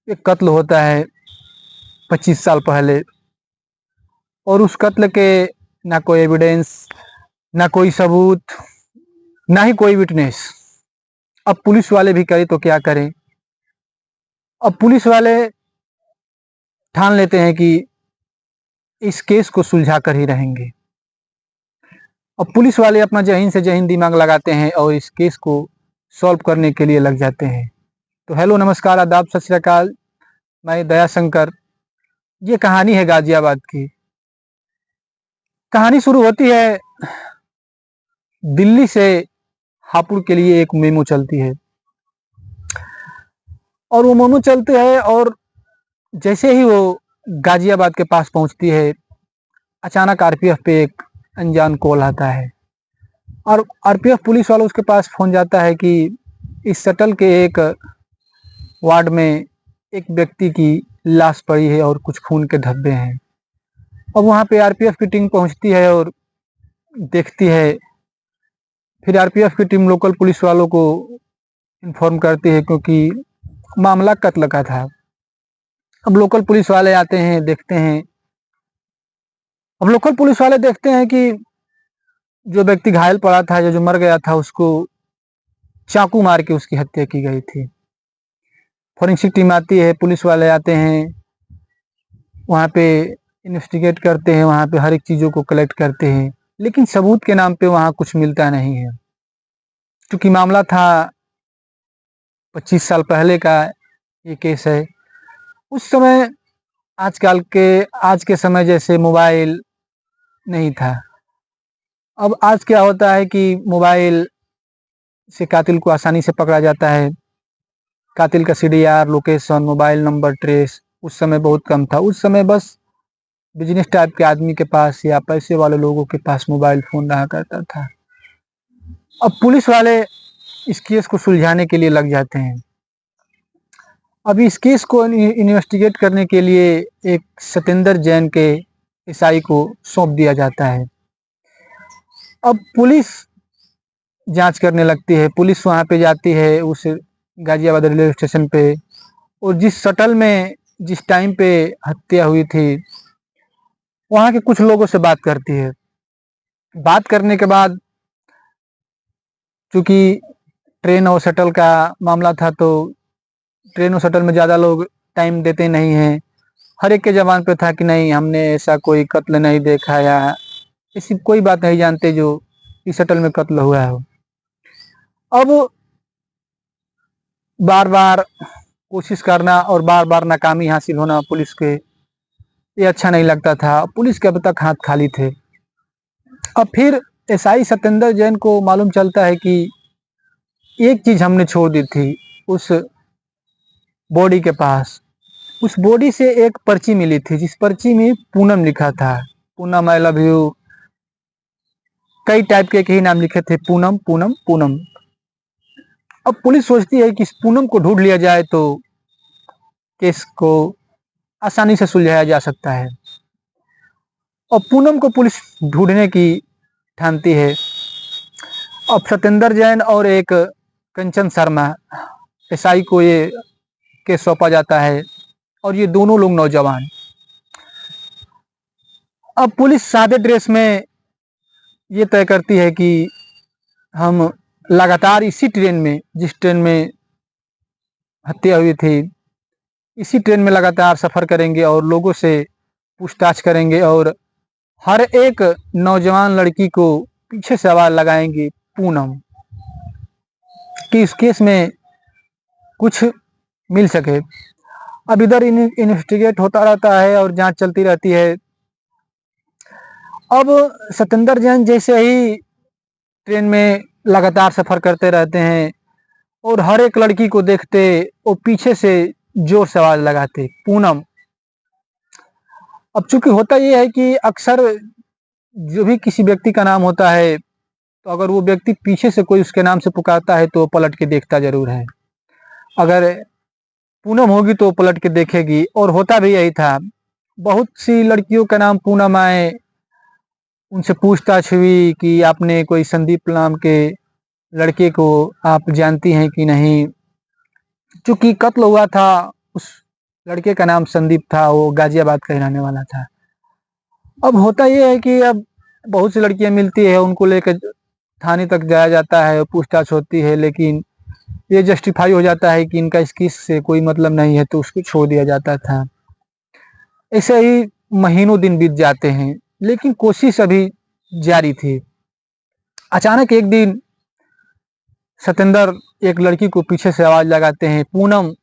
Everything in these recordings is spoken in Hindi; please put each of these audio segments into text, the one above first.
एक कत्ल होता है 25 साल पहले, और उस कत्ल के ना कोई एविडेंस, ना कोई सबूत, ना ही कोई विटनेस। अब पुलिस वाले भी करें तो क्या करें। अब पुलिस वाले ठान लेते हैं कि इस केस को सुलझा कर ही रहेंगे। अब पुलिस वाले अपना जहीन से जहीन दिमाग लगाते हैं और इस केस को सॉल्व करने के लिए लग जाते हैं। तो हेलो, नमस्कार, आदाब, सत श्री अकाल। मैं दया शंकर। ये कहानी है गाजियाबाद की। कहानी शुरू होती है, दिल्ली से हापुड़ के लिए एक मेमो चलती है, और वो मेमो चलते है, और जैसे ही वो गाजियाबाद के पास पहुंचती है, अचानक आरपीएफ पे एक अनजान कॉल आता है, और आरपीएफ पुलिस वालों उसके पास फोन जाता है कि इस शटल के एक वार्ड में एक व्यक्ति की लाश पड़ी है और कुछ खून के धब्बे हैं। और वहाँ पे आरपीएफ की टीम पहुँचती है और देखती है। फिर आरपीएफ की टीम लोकल पुलिस वालों को इन्फॉर्म करती है, क्योंकि मामला कत्ल का था। अब लोकल पुलिस वाले आते हैं, देखते हैं। अब लोकल पुलिस वाले देखते हैं कि जो व्यक्ति घायल पड़ा था, जो मर गया था, उसको चाकू मार के उसकी हत्या की गई थी। फॉरेंसिक टीम आती है, पुलिस वाले आते हैं, वहाँ पे इन्वेस्टिगेट करते हैं, वहाँ पे हर एक चीज़ों को कलेक्ट करते हैं, लेकिन सबूत के नाम पे वहाँ कुछ मिलता नहीं है। क्योंकि मामला था 25 साल पहले का ये केस है। उस समय आज के समय जैसे मोबाइल नहीं था। अब आज क्या होता है कि मोबाइल से कातिल को आसानी से पकड़ा जाता है। कातिल का CDR, location, mobile number trace उस समय बहुत कम था। उस समय बस बिजनेस टाइप के आदमी के पास या पैसे वाले लोगों के पास मोबाइल फोन रहा करता था। अब पुलिस वाले इस केस को सुलझाने के लिए लग जाते हैं। अब इस केस को इन्वेस्टिगेट करने के लिए एक सतेंद्र जैन के एसआई को सौंप दिया जाता है। अब पुलिस जांच करने लगती है। पुलिस वहां पे जाती है उस गाजियाबाद रेलवे स्टेशन पे, और जिस शटल में जिस टाइम पे हत्या हुई थी, वहां के कुछ लोगों से बात करती है। बात करने के बाद, चूंकि ट्रेन और शटल का मामला था, तो ट्रेन और शटल में ज़्यादा लोग टाइम देते नहीं हैं। हर एक के जबान पे था कि नहीं, हमने ऐसा कोई कत्ल नहीं देखा या ऐसी कोई बात नहीं जानते जो इस शटल में कत्ल हुआ है। अब बार बार कोशिश करना और बार बार नाकामी हासिल होना पुलिस के, ये अच्छा नहीं लगता था। पुलिस के अब तक हाथ खाली थे। अब फिर एसआई सत्येंद्र जैन को मालूम चलता है कि एक चीज हमने छोड़ दी थी उस बॉडी के पास। उस बॉडी से एक पर्ची मिली थी, जिस पर्ची में पूनम लिखा था। पूनम, आई लव यू, कई टाइप के ही नाम लिखे थे, पूनम पूनम पूनम। अब पुलिस सोचती है कि इस पूनम को ढूंढ लिया जाए तो केस को आसानी से सुलझाया जा सकता है। और पूनम को पुलिस ढूंढने की ठानती है। अब सत्येंद्र जैन और एक कंचन शर्मा एसआई को ये केस सौंपा जाता है, और ये दोनों लोग नौजवान। अब पुलिस सादे ड्रेस में ये तय करती है कि हम लगातार इसी ट्रेन में, जिस ट्रेन में हत्या हुई थी, इसी ट्रेन में लगातार सफ़र करेंगे और लोगों से पूछताछ करेंगे, और हर एक नौजवान लड़की को पीछे सवाल लगाएंगे पूनम, कि इस केस में कुछ मिल सके। अब इधर इन्वेस्टिगेट होता रहता है और जांच चलती रहती है। अब सत्येंद्र जैन जैसे ही ट्रेन में लगातार सफ़र करते रहते हैं, और हर एक लड़की को देखते वो पीछे से जोर सवाल लगाते पूनम। अब चूंकि होता ये है कि अक्सर जो भी किसी व्यक्ति का नाम होता है, तो अगर वो व्यक्ति पीछे से कोई उसके नाम से पुकारता है तो पलट के देखता जरूर है। अगर पूनम होगी तो पलट के देखेगी, और होता भी यही था। बहुत सी लड़कियों का नाम पूनम आए, उनसे पूछताछ हुई कि आपने कोई संदीप नाम के लड़के को आप जानती हैं कि नहीं। चूंकि कत्ल हुआ था उस लड़के का नाम संदीप था, वो गाजियाबाद का ही रहने वाला था। अब होता ये है कि अब बहुत सी लड़कियां मिलती है, उनको लेकर थाने तक जाया जाता है, पूछताछ होती है, लेकिन ये जस्टिफाई हो जाता है कि इनका इस केस से कोई मतलब नहीं है, तो उसको छोड़ दिया जाता था। ऐसे ही महीनों दिन बीत जाते हैं, लेकिन कोशिश अभी जारी थी। अचानक एक दिन सतेंद्र एक लड़की को पीछे से आवाज लगाते हैं, पूनम,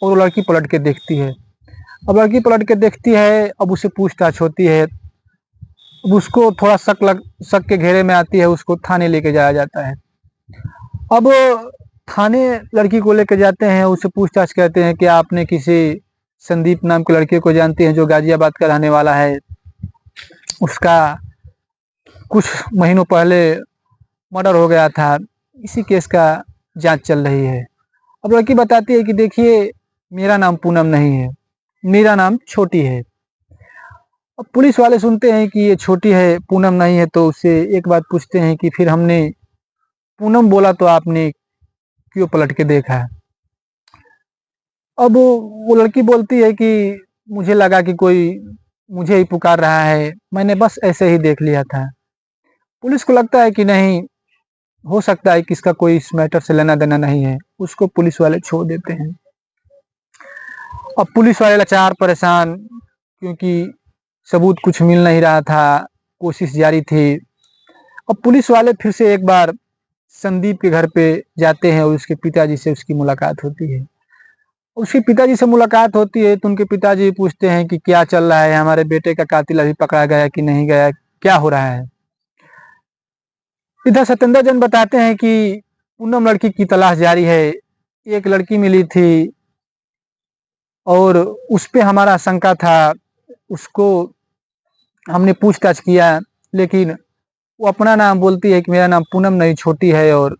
और वो लड़की पलट के देखती है। अब लड़की पलट के देखती है, अब उसे पूछताछ होती है। अब उसको थोड़ा शक के घेरे में आती है, उसको थाने लेके जाया जाता है। अब थाने लड़की को लेके जाते हैं, उससे पूछताछ करते हैं कि आपने किसी संदीप नाम के लड़के को जानते हैं जो गाजियाबाद का रहने वाला है, उसका कुछ महीनों पहले मर्डर हो गया था, इसी केस का जांच चल रही है। अब लड़की बताती है कि देखिए, मेरा नाम पूनम नहीं है, मेरा नाम छोटी है। अब पुलिस वाले सुनते हैं कि ये छोटी है, पूनम नहीं है, तो उससे एक बात पूछते हैं कि फिर हमने पूनम बोला तो आपने क्यों पलट के देखा? अब वो लड़की बोलती है कि मुझे लगा कि कोई मुझे ही पुकार रहा है, मैंने बस ऐसे ही देख लिया था। पुलिस को लगता है कि नहीं, हो सकता है कि इसका कोई इस मैटर से लेना देना नहीं है, उसको पुलिस वाले छोड़ देते हैं। अब पुलिस वाले लाचार परेशान, क्योंकि सबूत कुछ मिल नहीं रहा था, कोशिश जारी थी। अब पुलिस वाले फिर से एक बार संदीप के घर पे जाते हैं और उसके पिताजी से उसकी मुलाकात होती है। उसके पिताजी से मुलाकात होती है तो उनके पिताजी पूछते हैं कि क्या चल रहा है, हमारे बेटे का कातिल अभी पकड़ा गया कि नहीं गया, क्या हो रहा है? इधर सत्येंद्र जैन बताते हैं कि पूनम लड़की की तलाश जारी है, एक लड़की मिली थी और उस पे हमारा शंका था, उसको हमने पूछताछ किया, लेकिन वो अपना नाम बोलती है कि मेरा नाम पूनम नहीं, छोटी है, और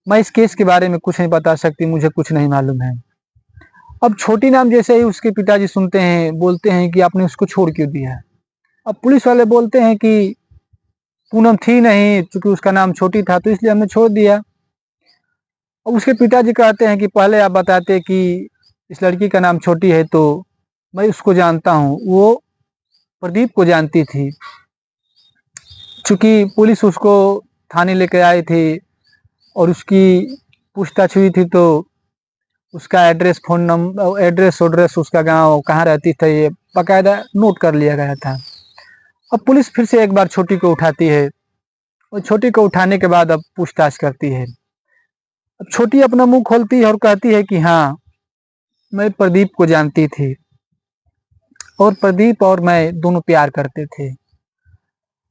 मैं इस केस के बारे में कुछ नहीं बता सकती, मुझे कुछ नहीं मालूम है। अब छोटी नाम जैसे ही उसके पिताजी सुनते हैं, बोलते हैं कि आपने उसको छोड़ क्यों दिया? अब पुलिस वाले बोलते हैं कि पूनम थी नहीं, चूंकि उसका नाम छोटी था तो इसलिए हमने छोड़ दिया। अब उसके पिताजी कहते हैं कि पहले आप बताते कि इस लड़की का नाम छोटी है तो मैं उसको जानता हूँ, वो प्रदीप को जानती थी। चूंकि पुलिस उसको थाने लेकर आई थी और उसकी पूछताछ हुई थी, तो उसका एड्रेस, फोन नंबर, एड्रेस उसका गांव कहाँ रहती थी, ये बाकायदा नोट कर लिया गया था। अब पुलिस फिर से एक बार छोटी को उठाती है और छोटी को उठाने के बाद अब पूछताछ करती है। अब छोटी अपना मुंह खोलती है और कहती है कि हाँ, मैं प्रदीप को जानती थी और प्रदीप और मैं दोनों प्यार करते थे।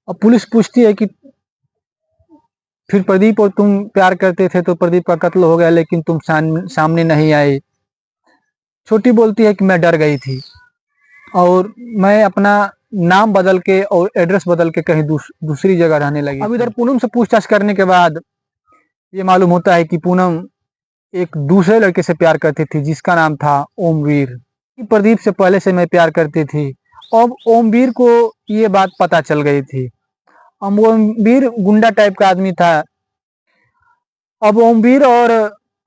अब पुलिस पूछती है कि फिर प्रदीप और तुम प्यार करते थे तो प्रदीप का कत्ल हो गया, लेकिन तुम सामने नहीं आए। छोटी बोलती है कि मैं डर गई थी और मैं अपना नाम बदल के और एड्रेस बदल के कहीं दूसरी जगह रहने लगी। अब इधर पूनम से पूछताछ करने के बाद ये मालूम होता है कि पूनम एक दूसरे लड़के से प्यार करती थी जिसका नाम था ओमवीर। प्रदीप से पहले से मैं प्यार करती थी। अब ओमवीर को ये बात पता चल गई थी। अब ओमवीर गुंडा टाइप का आदमी था। अब ओमवीर और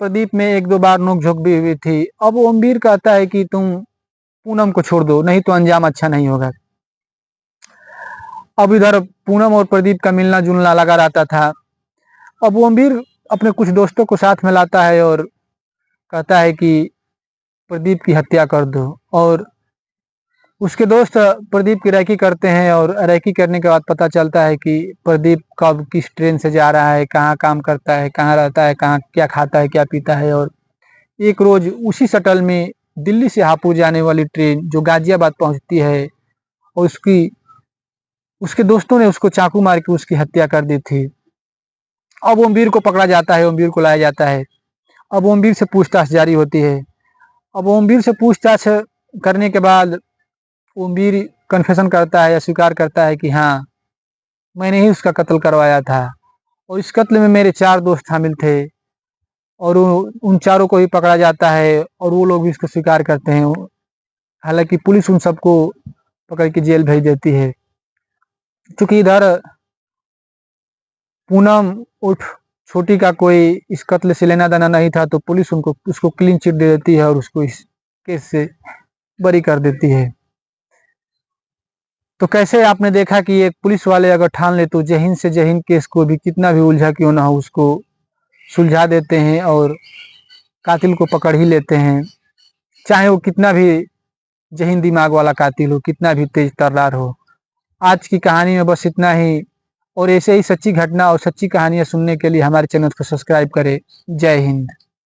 प्रदीप में एक दो बार नोकझोंक भी हुई थी। अब ओमवीर कहता है कि तुम पूनम को छोड़ दो, नहीं तो अंजाम अच्छा नहीं होगा। अब इधर पूनम और प्रदीप का मिलना जुलना लगा रहता था। अब ओमवीर अपने कुछ दोस्तों को साथ में लाता है और कहता है कि प्रदीप की हत्या कर दो, और उसके दोस्त प्रदीप की रैकी करते हैं और रैकी करने के बाद पता चलता है कि प्रदीप कब किस ट्रेन से जा रहा है, कहाँ काम करता है, कहाँ रहता है, कहाँ क्या खाता है, क्या पीता है। और एक रोज उसी शटल में दिल्ली से हापुड़ जाने वाली ट्रेन जो गाजियाबाद पहुंचती है, और उसके दोस्तों ने उसको चाकू मार के उसकी हत्या कर दी थी। अब ओमवीर को पकड़ा जाता है, ओमवीर को लाया जाता है। अब ओमवीर से पूछताछ जारी होती है। अब ओमवीर से पूछताछ करने के बाद ओमवीर कन्फेशन करता है या स्वीकार करता है कि हाँ, मैंने ही उसका कत्ल करवाया था और इस कत्ल में मेरे 4 दोस्त शामिल थे, और उन चारों को भी पकड़ा जाता है और वो लोग भी इसको स्वीकार करते हैं। हालांकि पुलिस उन सबको पकड़ के जेल भेज देती है। क्योंकि इधर पूनम उर्फ छोटी का कोई इस कत्ल से लेना देना नहीं था, तो पुलिस उसको क्लीन चिट दे देती है और उसको इस केस से बरी कर देती है। तो कैसे आपने देखा कि एक पुलिस वाले अगर ठान ले तो जहीन से जहीन केस को भी कितना भी उलझा क्यों ना हो उसको सुलझा देते हैं और कातिल को पकड़ ही लेते हैं, चाहे वो कितना भी जहीन दिमाग वाला कातिल हो, कितना भी तेज तर्रार हो। आज की कहानी में बस इतना ही, और ऐसे ही सच्ची घटना और सच्ची कहानियां सुनने के लिए हमारे चैनल को सब्सक्राइब करें। जय हिंद।